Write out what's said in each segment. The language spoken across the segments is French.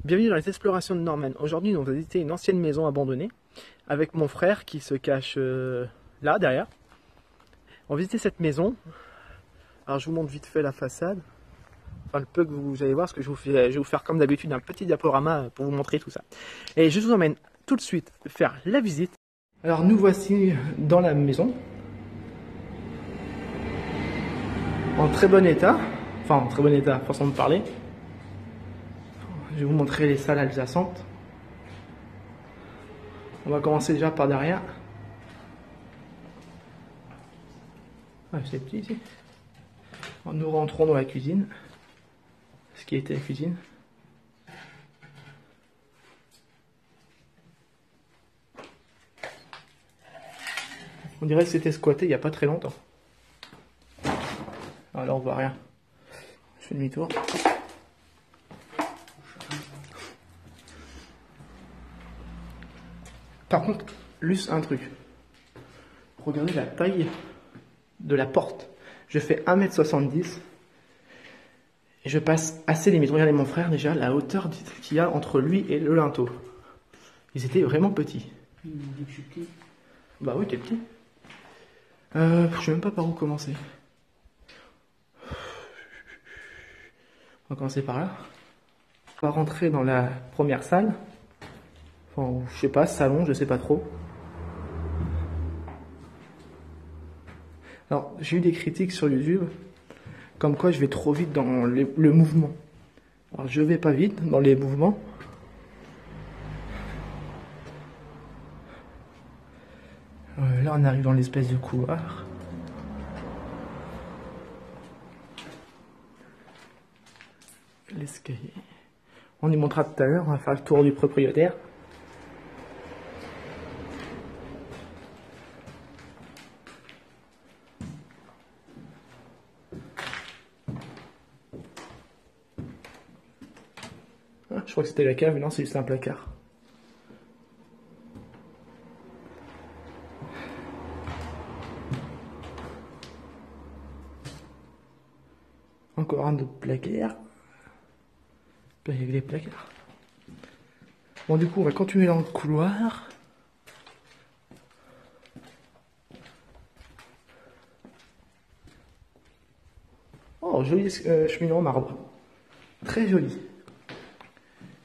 Bienvenue dans les explorations de Norman. Aujourd'hui, on va visiter une ancienne maison abandonnée avec mon frère qui se cache là, derrière. On va visiter cette maison. Alors, je vous montre vite fait la façade. Enfin, le peu que vous allez voir, parce que je vais vous faire comme d'habitude un petit diaporama pour vous montrer tout ça. Et je vous emmène tout de suite faire la visite. Alors, nous voici dans la maison. En très bon état. Enfin, en très bon état, façon de parler. Je vais vous montrer les salles adjacentes. On va commencer déjà par derrière. Ah, c'est petit ici. Nous rentrons dans la cuisine. Ce qui était la cuisine. On dirait que c'était squatté il n'y a pas très longtemps. Alors on voit rien. Je fais demi-tour. Par contre, juste un truc. Regardez la taille de la porte. Je fais 1m70 et je passe assez limite. Regardez mon frère déjà, la hauteur qu'il y a entre lui et le linteau. Ils étaient vraiment petits. Bah oui, t'es petit. Je sais même pas par où commencer. On va commencer par là. On va rentrer dans la première salle. Enfin, je sais pas, salon, je sais pas trop. Alors, j'ai eu des critiques sur YouTube, comme quoi je vais trop vite dans le mouvement. Alors, je vais pas vite dans les mouvements. Là, on arrive dans l'espèce de couloir. L'escalier. On y montrera tout à l'heure, on va faire le tour du propriétaire. Ah, je crois que c'était la cave, mais non, c'est juste un placard. Encore un autre placard. Avec les placards. Bon, du coup, on va continuer dans le couloir. Oh, joli cheminée en marbre. Très joli.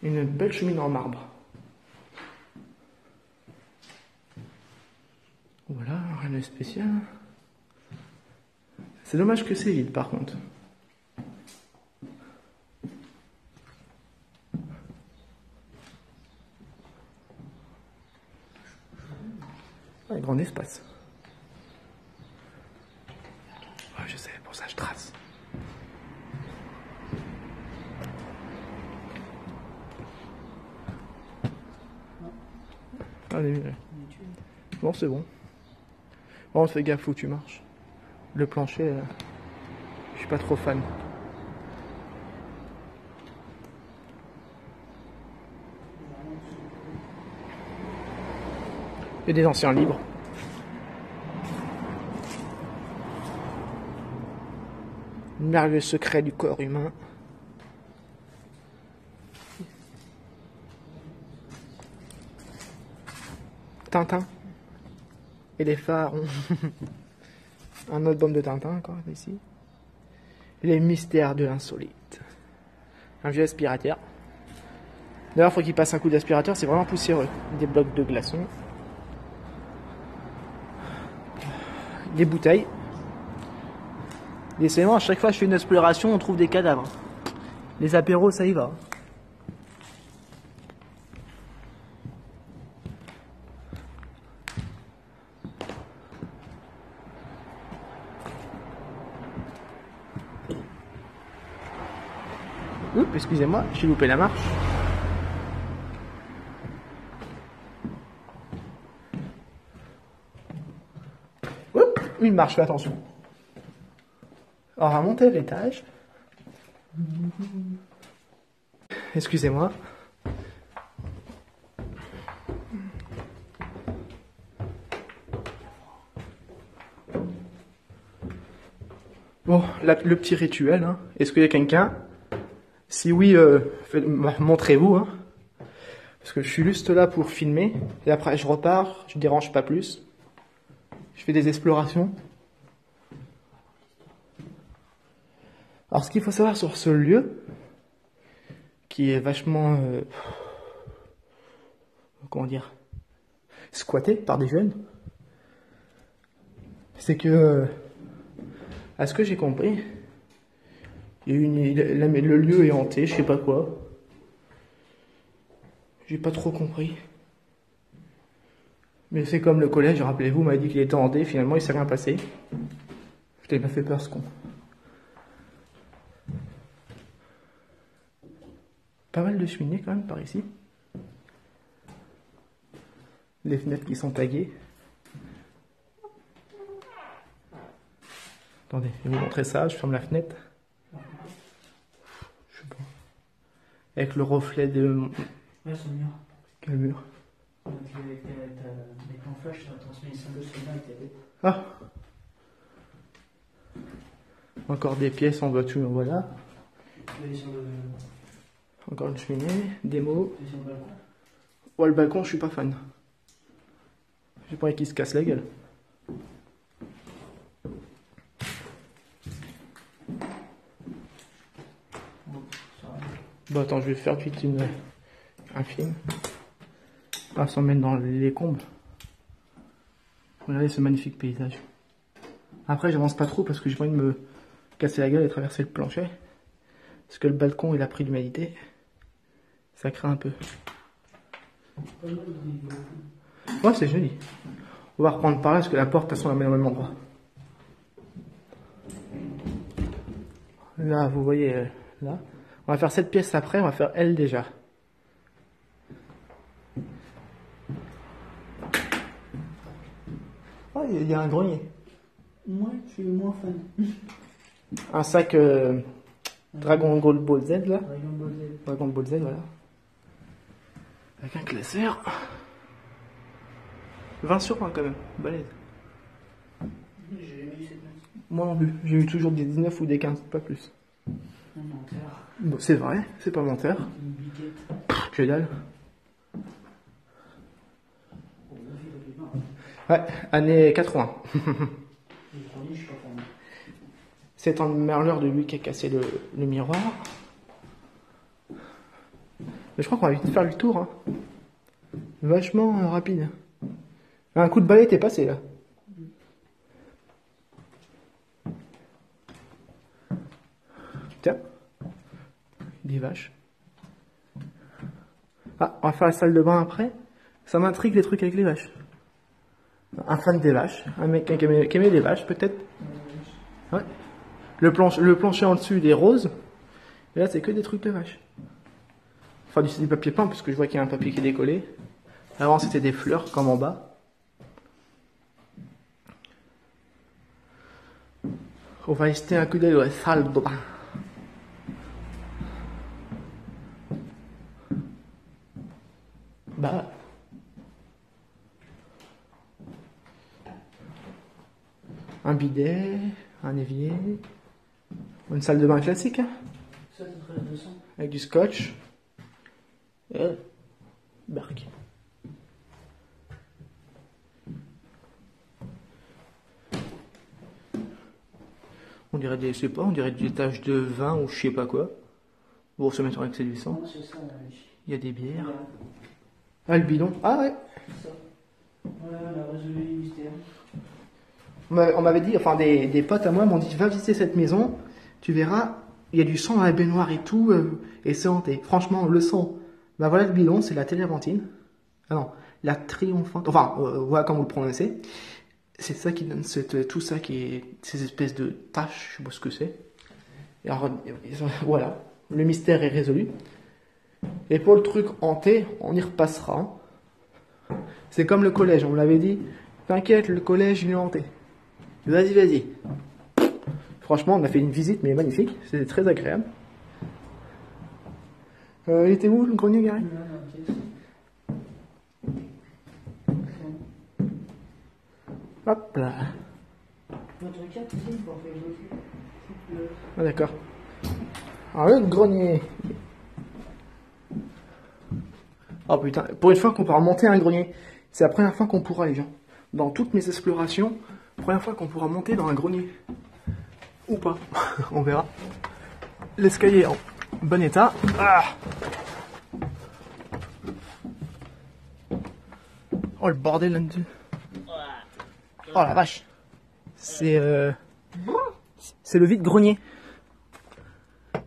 Une belle cheminée en marbre. Voilà, rien de spécial. C'est dommage que c'est vide, par contre. Un grand espace. Ouais, je sais, pour ça je trace. Allez, bon, c'est bon. Bon, fais gaffe où tu marches. Le plancher, je suis pas trop fan. Il y a des anciens livres. Merveilleux secret du corps humain. Tintin. Et les phares. Un autre album de Tintin encore ici. Les mystères de l'insolite. Un vieux aspirateur. D'ailleurs, il faut qu'il passe un coup d'aspirateur, c'est vraiment poussiéreux. Des blocs de glaçons. Des bouteilles. Décidément, à chaque fois que je fais une exploration, on trouve des cadavres. Les apéros, ça y va. Oups, excusez-moi, j'ai loupé la marche. Oups, une marche, fais attention. Alors, on va monter à l'étage. Excusez-moi. Bon, le petit rituel, hein. Est-ce qu'il y a quelqu'un Si oui, montrez-vous, hein. Parce que je suis juste là pour filmer. Et après, je repars, je dérange pas plus. Je fais des explorations. Alors, ce qu'il faut savoir sur ce lieu, qui est vachement, comment dire, squatté par des jeunes, c'est que, à ce que j'ai compris, il y a le lieu est hanté, je sais pas quoi. J'ai pas trop compris. Mais c'est comme le collège, rappelez-vous, m'a dit qu'il était hanté, finalement il s'est rien passé. Putain, il m'a fait peur ce con. Pas mal de cheminées quand même par ici. Les fenêtres qui sont taguées. Attendez, je vais vous montrer ça, je ferme la fenêtre. Je sais pas. Avec le reflet de... Ouais, c'est le mur. Quel mur? Avec ton flash, ça transmet les symboles sonores et t'as vu. Ah! Encore des pièces en voiture, voilà. Encore une cheminée, des mots. Ouais, le balcon, je suis pas fan. J'ai pas envie qu'il se casse la gueule. Bon, attends, je vais faire vite un film. On va s'en mettre dans les combles. Regardez ce magnifique paysage. Après, j'avance pas trop parce que j'ai pas envie de me casser la gueule et traverser le plancher. Parce que le balcon, il a pris l'humidité. Ça craint un peu. Ouais, c'est joli. On va reprendre par là parce que la porte, de toute façon, elle met au même endroit. Là, vous voyez, là. On va faire cette pièce après, on va faire elle déjà. Ah, il y a un grenier. Moi, je suis moins fan. Un sac Dragon Ball Z, là. Dragon Ball Z. Dragon Ball Z, voilà. Avec un classeur. 20 sur 20 quand même, balèze. J'ai jamais eu cette note. Moi non plus, j'ai eu toujours des 19 ou des 15, pas plus. Un menteur. Bon, c'est vrai, c'est pas menteur. Une biquette. Que dalle. Bon, là, j'ai pas plus mal. Ouais, année 80. J'ai grandi, je suis pas fan. C'est un merleur de lui qui a cassé le miroir. Mais je crois qu'on va vite faire le tour. Hein. Vachement rapide. Un coup de balai t'es passé là. Tiens. Des vaches. Ah, on va faire la salle de bain après. Ça m'intrigue les trucs avec les vaches. Un fan des vaches. Un mec qui aimait les vaches peut-être. Ouais. Le plancher en dessus, il est rose. Et là, c'est que des trucs de vaches. Enfin, du papier peint, parce que je vois qu'il y a un papier qui est décollé. Avant, c'était des fleurs, comme en bas. On va jeter un coup d'œil à la salle de bain. Bah. Un bidet, un évier. Une salle de bain classique, hein. Ça, c'est très 200. Avec du scotch. Et barque. On dirait des, je sais pas, on dirait des taches de vin ou je sais pas quoi. Bon, se mettre avec c'est du sang. Non, c'est ça, Il y a des bières. Voilà. Ah, le bidon. Ah ouais. Ça. Voilà, on a résolu le mystère. On m'avait dit, enfin des potes à moi m'ont dit, va visiter cette maison, tu verras, il y a du sang dans la baignoire et tout, et c'est hanté. Franchement, le sang, bah voilà le bidon, c'est la téléventine. Ah non, la triomphante, enfin, voilà comment vous le prononcez. C'est ça qui donne tout ça qui est, ces espèces de taches, je sais pas ce que c'est. Et alors, voilà, le mystère est résolu. Et pour le truc hanté, on y repassera. C'est comme le collège, on me l'avait dit, t'inquiète, le collège il est hanté. Vas-y, vas-y. Franchement, on a fait une visite, mais magnifique. C'était très agréable. Il était où, le grenier, Gary? Hop là. Votre carte ici, il faut en faire Ah, d'accord. Alors le grenier. Oh putain, pour une fois qu'on pourra monter un grenier. C'est la première fois qu'on pourra, les gens. Dans toutes mes explorations, première fois qu'on pourra monter dans un grenier. Ou pas, on verra. L'escalier en bon état. Ah, oh le bordel là-dessus. Oh la vache. C'est le vide-grenier.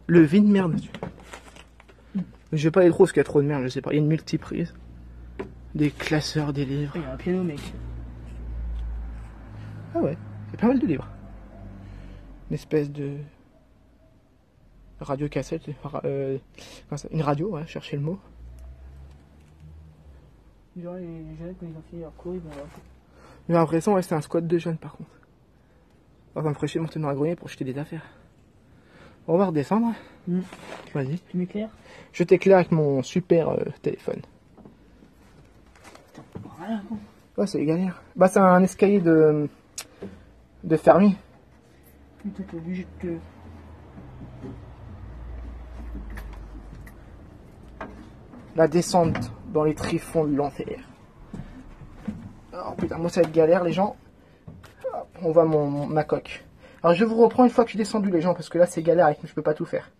Le vide-merde dessus. Je vais pas aller trop parce qu'il y a trop de merde, je sais pas. Il y a une multiprise. Des classeurs, des livres. Il y a un piano, mec. Ah ouais, c'est pas mal de livres. Une espèce de radio cassette, une radio, ouais, chercher le mot. Genre, les jeunes, quand ils ont fini leur cours, ils vont là. J'ai l'impression, ouais, c'est un squat de jeunes par contre. Alors, ça me ferait chier de monter dans un grenier pour jeter des affaires. On va redescendre. Vas-y. Tu m'éclaires? Je t'éclaire avec mon super téléphone. Rien, con. Ouais, c'est galère. Bah, c'est un escalier de fermier. Putain, t'es obligé de te... La descente dans les tréfonds de l'enfer. Oh putain, moi ça va être galère, les gens. Hop, on va ma coque. Alors je vous reprends une fois que je suis descendu, les gens, parce que là c'est galère et que je peux pas tout faire.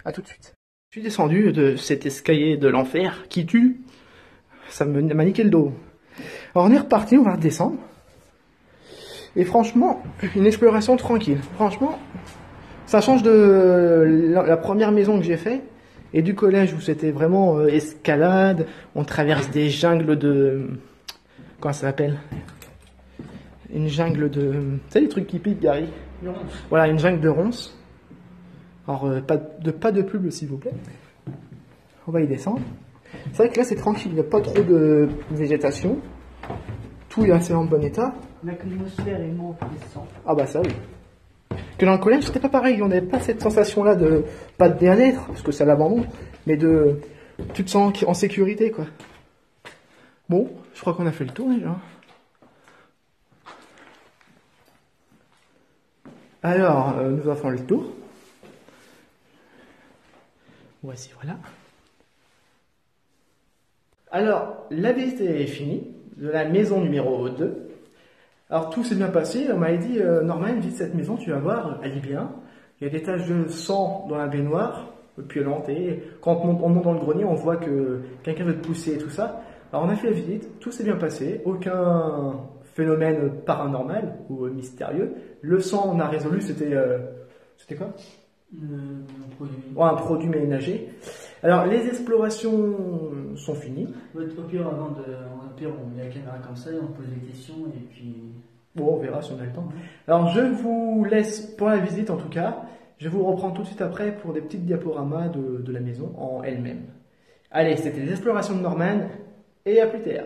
A tout de suite. Je suis descendu de cet escalier de l'enfer qui tue. Ça m'a niqué le dos. Alors on est reparti, on va redescendre. Et franchement, une exploration tranquille. Franchement, ça change de la première maison que j'ai fait et du collège où c'était vraiment escalade. On traverse des jungles de... Comment ça s'appelle? Une jungle de... Tu sais les trucs qui piquent, Gary? Voilà, une jungle de ronces. Alors, pas de pub, s'il vous plaît. On va y descendre. C'est vrai que là, c'est tranquille. Il n'y a pas trop de végétation. Tout est assez en bon état. L'atmosphère est moins oppressante. Ah bah ça, oui. Que dans le collège, c'était pas pareil. On n'avait pas cette sensation-là de... Pas de bien-être, parce que c'est l'abandon, mais de... Tu te sens en sécurité, quoi. Bon, je crois qu'on a fait le tour, déjà. Alors, nous avons fait le tour. Voici, voilà. Alors, la visite est finie de la maison numéro 2. Alors, tout s'est bien passé. On m'avait dit, Norman, visite cette maison, tu vas voir, elle est bien. Il y a des taches de sang dans la baignoire, violente, et quand on monte dans le grenier, on voit que quelqu'un veut te pousser et tout ça. Alors, on a fait la visite, tout s'est bien passé, aucun phénomène paranormal ou mystérieux. Le sang, on a résolu, c'était quoi? Un produit. Ouais, un produit ménager. Alors, les explorations sont finies. Au pire, on met la caméra comme ça et on pose des questions et puis... Bon, on verra si on a le temps. Alors, je vous laisse pour la visite en tout cas. Je vous reprends tout de suite après pour des petites diaporamas de la maison en elle-même. Allez, c'était les explorations de Norman et à plus tard.